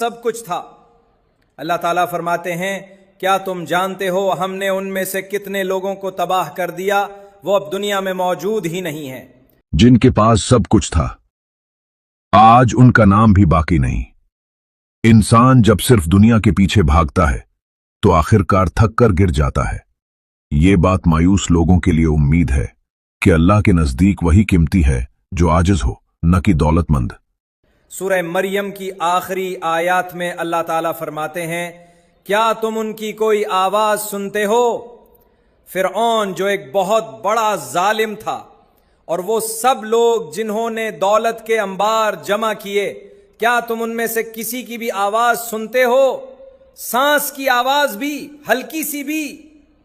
سب کچھ تھا۔ اللہ تعالیٰ فرماتے ہیں کیا تم جانتے ہو ہم نے ان میں سے کتنے لوگوں کو تباہ کر دیا، وہ اب دنیا میں موجود ہی نہیں ہیں۔ جن کے پاس سب کچھ تھا آج ان کا نام بھی باقی نہیں۔ انسان جب صرف دنیا کے پیچھے بھاگتا ہے تو آخرکار تھک کر گر جاتا ہے۔ یہ بات مایوس لوگوں کے لیے امید ہے کہ اللہ کے نزدیک وہی قیمتی ہے جو عاجز ہو، نہ کہ دولت مند۔ سورہ مریم کی آخری آیات میں اللہ تعالیٰ فرماتے ہیں کیا تم ان کی کوئی آواز سنتے ہو؟ فرعون جو ایک بہت بڑا ظالم تھا، اور وہ سب لوگ جنہوں نے دولت کے انبار جمع کیے، کیا تم ان میں سے کسی کی بھی آواز سنتے ہو؟ سانس کی آواز بھی، ہلکی سی بھی،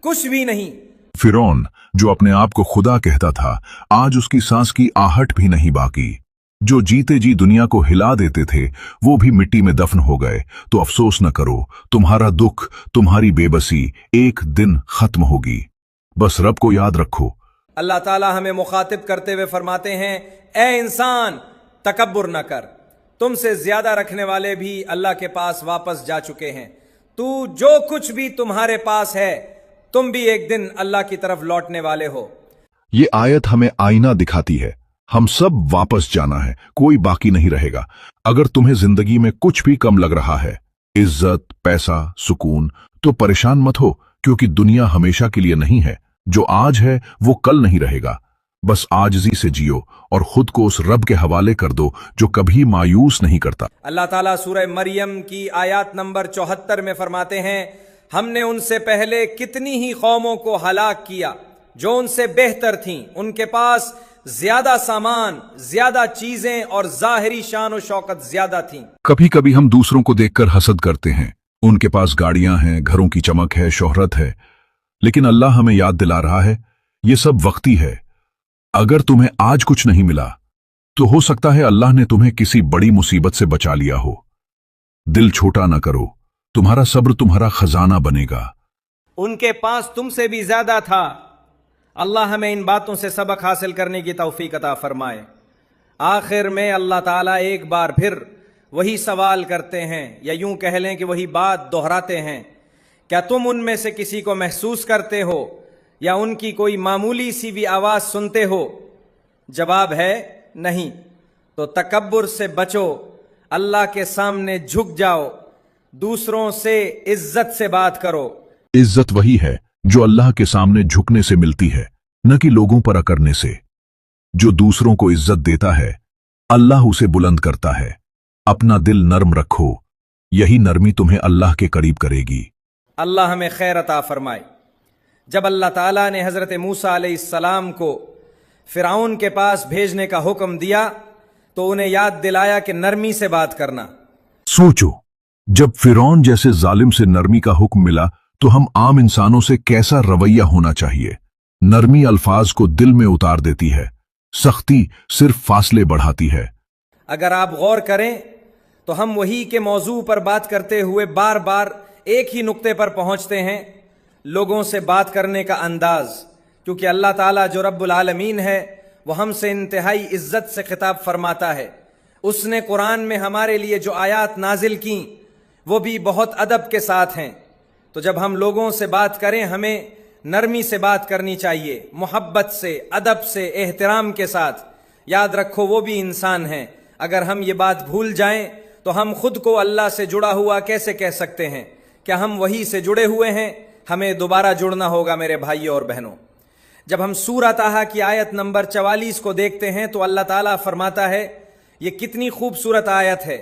کچھ بھی نہیں۔ فرعون جو اپنے آپ کو خدا کہتا تھا، آج اس کی سانس کی آہٹ بھی نہیں باقی۔ جو جیتے جی دنیا کو ہلا دیتے تھے وہ بھی مٹی میں دفن ہو گئے۔ تو افسوس نہ کرو، تمہارا دکھ، تمہاری بے بسی ایک دن ختم ہوگی۔ بس رب کو یاد رکھو۔ اللہ تعالیٰ ہمیں مخاطب کرتے ہوئے فرماتے ہیں اے انسان تکبر نہ کر، تم سے زیادہ رکھنے والے بھی اللہ کے پاس واپس جا چکے ہیں۔ تو جو کچھ بھی تمہارے پاس ہے تم بھی ایک دن اللہ کی طرف لوٹنے والے ہو۔ یہ آیت ہمیں آئینہ دکھاتی ہے، ہم سب واپس جانا ہے، کوئی باقی نہیں رہے گا۔ اگر تمہیں زندگی میں کچھ بھی کم لگ رہا ہے، عزت، پیسہ، سکون، تو پریشان مت ہو، کیونکہ دنیا ہمیشہ کے لیے نہیں ہے۔ جو آج ہے وہ کل نہیں رہے گا۔ بس عاجزی سے جیو اور خود کو اس رب کے حوالے کر دو جو کبھی مایوس نہیں کرتا۔ اللہ تعالیٰ سورہ مریم کی آیات نمبر 74 میں فرماتے ہیں ہم نے ان سے پہلے کتنی ہی قوموں کو ہلاک کیا جو ان سے بہتر تھیں، ان کے پاس زیادہ سامان، زیادہ چیزیں اور ظاہری شان و شوکت زیادہ تھیں۔ کبھی کبھی ہم دوسروں کو دیکھ کر حسد کرتے ہیں، ان کے پاس گاڑیاں ہیں، گھروں کی چمک ہے، شہرت ہے، لیکن اللہ ہمیں یاد دلا رہا ہے یہ سب وقتی ہے۔ اگر تمہیں آج کچھ نہیں ملا تو ہو سکتا ہے اللہ نے تمہیں کسی بڑی مصیبت سے بچا لیا ہو۔ دل چھوٹا نہ کرو، تمہارا صبر تمہارا خزانہ بنے گا۔ ان کے پاس تم سے بھی زیادہ تھا۔ اللہ ہمیں ان باتوں سے سبق حاصل کرنے کی توفیق عطا فرمائے۔ آخر میں اللہ تعالیٰ ایک بار پھر وہی سوال کرتے ہیں، یا یوں کہہ لیں کہ وہی بات دہراتے ہیں، کیا تم ان میں سے کسی کو محسوس کرتے ہو یا ان کی کوئی معمولی سی بھی آواز سنتے ہو؟ جواب ہے نہیں۔ تو تکبر سے بچو، اللہ کے سامنے جھک جاؤ، دوسروں سے عزت سے بات کرو۔ عزت وہی ہے جو اللہ کے سامنے جھکنے سے ملتی ہے، نہ کہ لوگوں پر اکڑنے سے۔ جو دوسروں کو عزت دیتا ہے اللہ اسے بلند کرتا ہے۔ اپنا دل نرم رکھو، یہی نرمی تمہیں اللہ کے قریب کرے گی۔ اللہ ہمیں خیر عطا فرمائے۔ جب اللہ تعالیٰ نے حضرت موسیٰ علیہ السلام کو فرعون کے پاس بھیجنے کا حکم دیا تو انہیں یاد دلایا کہ نرمی سے بات کرنا۔ سوچو، جب فرعون جیسے ظالم سے نرمی کا حکم ملا تو ہم عام انسانوں سے کیسا رویہ ہونا چاہیے؟ نرمی الفاظ کو دل میں اتار دیتی ہے، سختی صرف فاصلے بڑھاتی ہے۔ اگر آپ غور کریں تو ہم وہی کے موضوع پر بات کرتے ہوئے بار بار ایک ہی نقطے پر پہنچتے ہیں، لوگوں سے بات کرنے کا انداز۔ کیونکہ اللہ تعالیٰ جو رب العالمین ہے وہ ہم سے انتہائی عزت سے خطاب فرماتا ہے۔ اس نے قرآن میں ہمارے لیے جو آیات نازل کیں وہ بھی بہت ادب کے ساتھ ہیں۔ تو جب ہم لوگوں سے بات کریں ہمیں نرمی سے بات کرنی چاہیے، محبت سے، ادب سے، احترام کے ساتھ۔ یاد رکھو وہ بھی انسان ہیں۔ اگر ہم یہ بات بھول جائیں تو ہم خود کو اللہ سے جڑا ہوا کیسے کہہ سکتے ہیں؟ کیا ہم وہی سے جڑے ہوئے ہیں؟ ہمیں دوبارہ جڑنا ہوگا میرے بھائیوں اور بہنوں۔ جب ہم سورہ طٰہٰ کی آیت نمبر 44 کو دیکھتے ہیں تو اللہ تعالیٰ فرماتا ہے، یہ کتنی خوبصورت آیت ہے،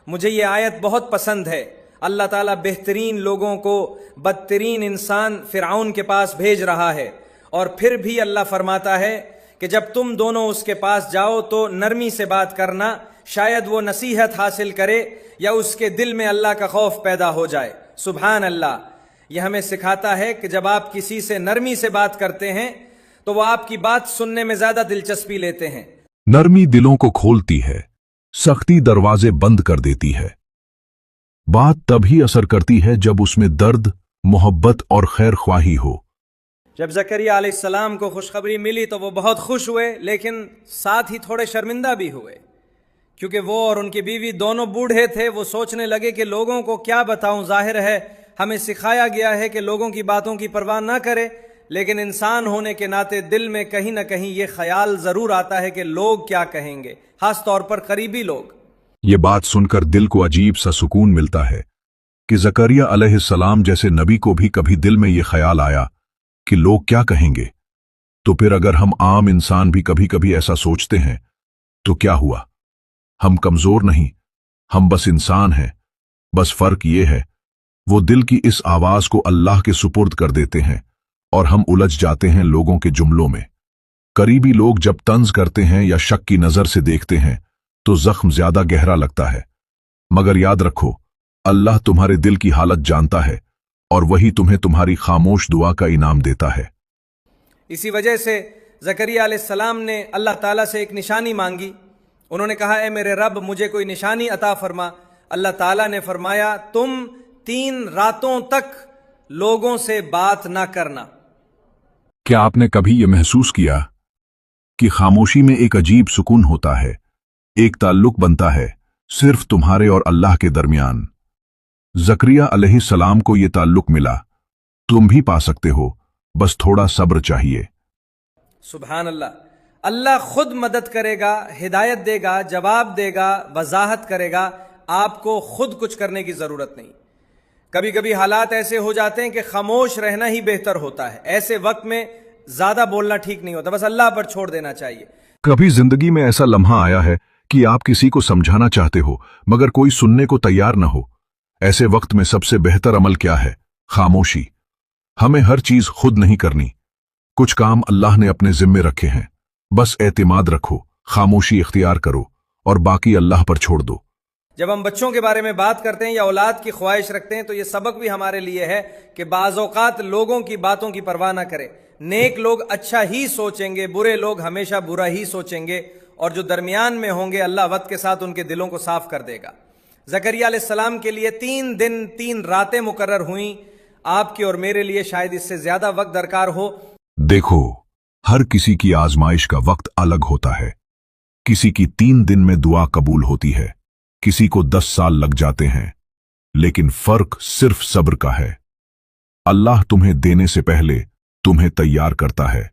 مجھے یہ آیت بہت پسند ہے۔ اللہ تعالیٰ بہترین لوگوں کو بدترین انسان فرعون کے پاس بھیج رہا ہے، اور پھر بھی اللہ فرماتا ہے کہ جب تم دونوں اس کے پاس جاؤ تو نرمی سے بات کرنا، شاید وہ نصیحت حاصل کرے یا اس کے دل میں اللہ کا خوف پیدا ہو جائے۔ سبحان اللہ۔ یہ ہمیں سکھاتا ہے کہ جب آپ کسی سے نرمی سے بات کرتے ہیں تو وہ آپ کی بات سننے میں زیادہ دلچسپی لیتے ہیں۔ نرمی دلوں کو کھولتی ہے، سختی دروازے بند کر دیتی ہے۔ بات تبھی اثر کرتی ہے جب اس میں درد، محبت اور خیر خواہی ہو۔ جب زکریا علیہ السلام کو خوشخبری ملی تو وہ بہت خوش ہوئے، لیکن ساتھ ہی تھوڑے شرمندہ بھی ہوئے، کیونکہ وہ اور ان کی بیوی دونوں بوڑھے تھے، وہ سوچنے لگے کہ لوگوں کو کیا بتاؤں، ظاہر ہے ہمیں سکھایا گیا ہے کہ لوگوں کی باتوں کی پرواہ نہ کرے، لیکن انسان ہونے کے ناطے دل میں کہیں نہ کہیں یہ خیال ضرور آتا ہے کہ لوگ کیا کہیں گے، خاص طور پر قریبی لوگ۔ یہ بات سن کر دل کو عجیب سا سکون ملتا ہے کہ زکریا علیہ السلام جیسے نبی کو بھی کبھی دل میں یہ خیال آیا کہ لوگ کیا کہیں گے۔ تو پھر اگر ہم عام انسان بھی کبھی کبھی ایسا سوچتے ہیں تو کیا ہوا؟ ہم کمزور نہیں، ہم بس انسان ہیں۔ بس فرق یہ ہے وہ دل کی اس آواز کو اللہ کے سپرد کر دیتے ہیں اور ہم الجھ جاتے ہیں لوگوں کے جملوں میں۔ قریبی لوگ جب طنز کرتے ہیں یا شک کی نظر سے دیکھتے ہیں تو زخم زیادہ گہرا لگتا ہے، مگر یاد رکھو اللہ تمہارے دل کی حالت جانتا ہے اور وہی تمہیں تمہاری خاموش دعا کا انعام دیتا ہے۔ اسی وجہ سے زکریا علیہ السلام نے اللہ تعالیٰ سے ایک نشانی مانگی۔ انہوں نے کہا، اے میرے رب مجھے کوئی نشانی عطا فرما۔ اللہ تعالیٰ نے فرمایا، تم 3 راتوں تک لوگوں سے بات نہ کرنا۔ کیا آپ نے کبھی یہ محسوس کیا کہ خاموشی میں ایک عجیب سکون ہوتا ہے، ایک تعلق بنتا ہے صرف تمہارے اور اللہ کے درمیان؟ زکریا علیہ السلام کو یہ تعلق ملا، تم بھی پا سکتے ہو، بس تھوڑا صبر چاہیے۔ سبحان اللہ، اللہ خود مدد کرے گا، ہدایت دے گا، جواب دے گا، وضاحت کرے گا، آپ کو خود کچھ کرنے کی ضرورت نہیں۔ کبھی کبھی حالات ایسے ہو جاتے ہیں کہ خاموش رہنا ہی بہتر ہوتا ہے، ایسے وقت میں زیادہ بولنا ٹھیک نہیں ہوتا، بس اللہ پر چھوڑ دینا چاہیے۔ کبھی زندگی میں ایسا لمحہ آیا ہے کہ آپ کسی کو سمجھانا چاہتے ہو مگر کوئی سننے کو تیار نہ ہو؟ ایسے وقت میں سب سے بہتر عمل کیا ہے؟ خاموشی۔ ہمیں ہر چیز خود نہیں کرنی، کچھ کام اللہ نے اپنے ذمے رکھے ہیں، بس اعتماد رکھو، خاموشی اختیار کرو اور باقی اللہ پر چھوڑ دو۔ جب ہم بچوں کے بارے میں بات کرتے ہیں یا اولاد کی خواہش رکھتے ہیں تو یہ سبق بھی ہمارے لیے ہے کہ بعض اوقات لوگوں کی باتوں کی پرواہ نہ کرے۔ نیک لوگ اچھا ہی سوچیں گے، برے لوگ ہمیشہ برا ہی سوچیں گے، اور جو درمیان میں ہوں گے اللہ وقت کے ساتھ ان کے دلوں کو صاف کر دے گا۔ زکریا علیہ السلام کے لیے 3 دن 3 راتیں مقرر ہوئیں، آپ کی اور میرے لیے شاید اس سے زیادہ وقت درکار ہو۔ دیکھو، ہر کسی کی آزمائش کا وقت الگ ہوتا ہے۔ کسی کی 3 دن میں دعا قبول ہوتی ہے، کسی کو 10 سال لگ جاتے ہیں، لیکن فرق صرف صبر کا ہے۔ اللہ تمہیں دینے سے پہلے تمہیں تیار کرتا ہے۔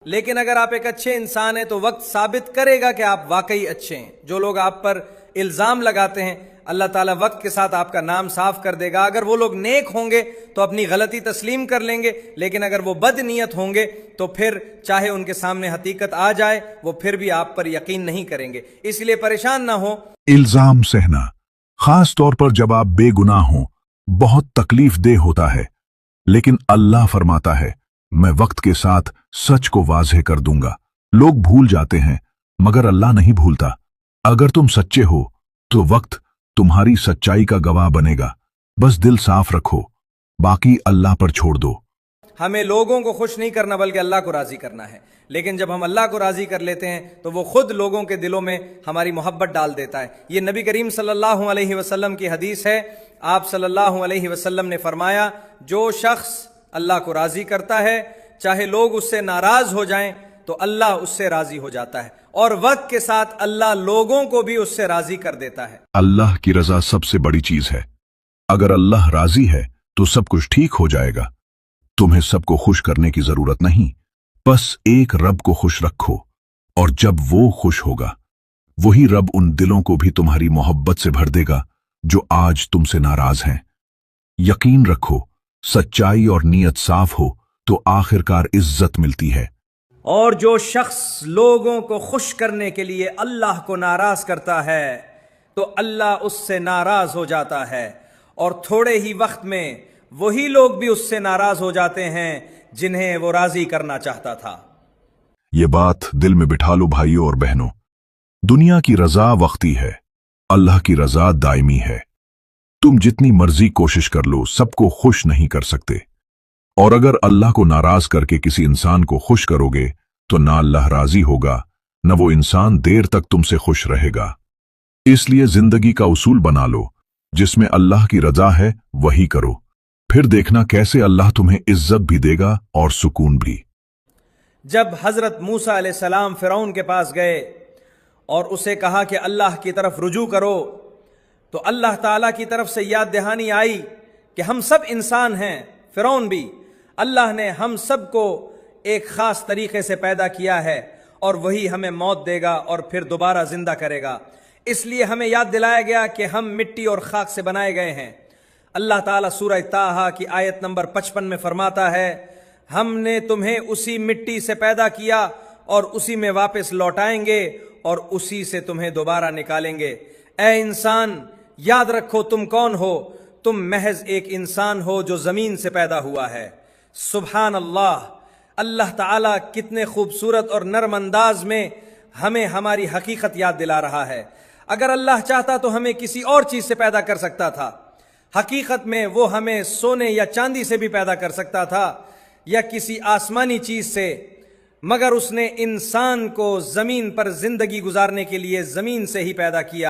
لیکن اگر آپ ایک اچھے انسان ہیں تو وقت ثابت کرے گا کہ آپ واقعی اچھے ہیں۔ جو لوگ آپ پر الزام لگاتے ہیں اللہ تعالیٰ وقت کے ساتھ آپ کا نام صاف کر دے گا۔ اگر وہ لوگ نیک ہوں گے تو اپنی غلطی تسلیم کر لیں گے، لیکن اگر وہ بد نیت ہوں گے تو پھر چاہے ان کے سامنے حقیقت آ جائے وہ پھر بھی آپ پر یقین نہیں کریں گے۔ اس لیے پریشان نہ ہو۔ الزام سہنا، خاص طور پر جب آپ بے گناہ ہوں، بہت تکلیف دہ ہوتا ہے، لیکن اللہ فرماتا ہے میں وقت کے ساتھ سچ کو واضح کر دوں گا۔ لوگ بھول جاتے ہیں مگر اللہ نہیں بھولتا۔ اگر تم سچے ہو تو وقت تمہاری سچائی کا گواہ بنے گا۔ بس دل صاف رکھو، باقی اللہ پر چھوڑ دو۔ ہمیں لوگوں کو خوش نہیں کرنا بلکہ اللہ کو راضی کرنا ہے، لیکن جب ہم اللہ کو راضی کر لیتے ہیں تو وہ خود لوگوں کے دلوں میں ہماری محبت ڈال دیتا ہے۔ یہ نبی کریم صلی اللہ علیہ وسلم کی حدیث ہے۔ آپ صلی اللہ علیہ وسلم نے فرمایا، جو شخص اللہ کو راضی کرتا ہے چاہے لوگ اس سے ناراض ہو جائیں تو اللہ اس سے راضی ہو جاتا ہے، اور وقت کے ساتھ اللہ لوگوں کو بھی اس سے راضی کر دیتا ہے۔ اللہ کی رضا سب سے بڑی چیز ہے۔ اگر اللہ راضی ہے تو سب کچھ ٹھیک ہو جائے گا۔ تمہیں سب کو خوش کرنے کی ضرورت نہیں، بس ایک رب کو خوش رکھو، اور جب وہ خوش ہوگا وہی رب ان دلوں کو بھی تمہاری محبت سے بھر دے گا جو آج تم سے ناراض ہیں۔ یقین رکھو، سچائی اور نیت صاف ہو تو آخرکار عزت ملتی ہے۔ اور جو شخص لوگوں کو خوش کرنے کے لیے اللہ کو ناراض کرتا ہے تو اللہ اس سے ناراض ہو جاتا ہے، اور تھوڑے ہی وقت میں وہی لوگ بھی اس سے ناراض ہو جاتے ہیں جنہیں وہ راضی کرنا چاہتا تھا۔ یہ بات دل میں بٹھا لو بھائیوں اور بہنوں، دنیا کی رضا وقتی ہے، اللہ کی رضا دائمی ہے۔ تم جتنی مرضی کوشش کر لو سب کو خوش نہیں کر سکتے، اور اگر اللہ کو ناراض کر کے کسی انسان کو خوش کرو گے تو نہ اللہ راضی ہوگا نہ وہ انسان دیر تک تم سے خوش رہے گا۔ اس لیے زندگی کا اصول بنا لو، جس میں اللہ کی رضا ہے وہی کرو، پھر دیکھنا کیسے اللہ تمہیں عزت بھی دے گا اور سکون بھی۔ جب حضرت موسیٰ علیہ السلام فرعون کے پاس گئے اور اسے کہا کہ اللہ کی طرف رجوع کرو، تو اللہ تعالیٰ کی طرف سے یاد دہانی آئی کہ ہم سب انسان ہیں، فرعون بھی، اللہ نے ہم سب کو ایک خاص طریقے سے پیدا کیا ہے اور وہی ہمیں موت دے گا اور پھر دوبارہ زندہ کرے گا۔ اس لیے ہمیں یاد دلایا گیا کہ ہم مٹی اور خاک سے بنائے گئے ہیں۔ اللہ تعالیٰ سورہ طٰہٰ کی آیت نمبر 55 میں فرماتا ہے، ہم نے تمہیں اسی مٹی سے پیدا کیا اور اسی میں واپس لوٹائیں گے اور اسی سے تمہیں دوبارہ نکالیں گے۔ اے انسان، یاد رکھو تم کون ہو، تم محض ایک انسان ہو جو زمین سے پیدا ہوا ہے۔ سبحان اللہ، اللہ تعالیٰ کتنے خوبصورت اور نرم انداز میں ہمیں ہماری حقیقت یاد دلا رہا ہے۔ اگر اللہ چاہتا تو ہمیں کسی اور چیز سے پیدا کر سکتا تھا، حقیقت میں وہ ہمیں سونے یا چاندی سے بھی پیدا کر سکتا تھا یا کسی آسمانی چیز سے، مگر اس نے انسان کو زمین پر زندگی گزارنے کے لیے زمین سے ہی پیدا کیا۔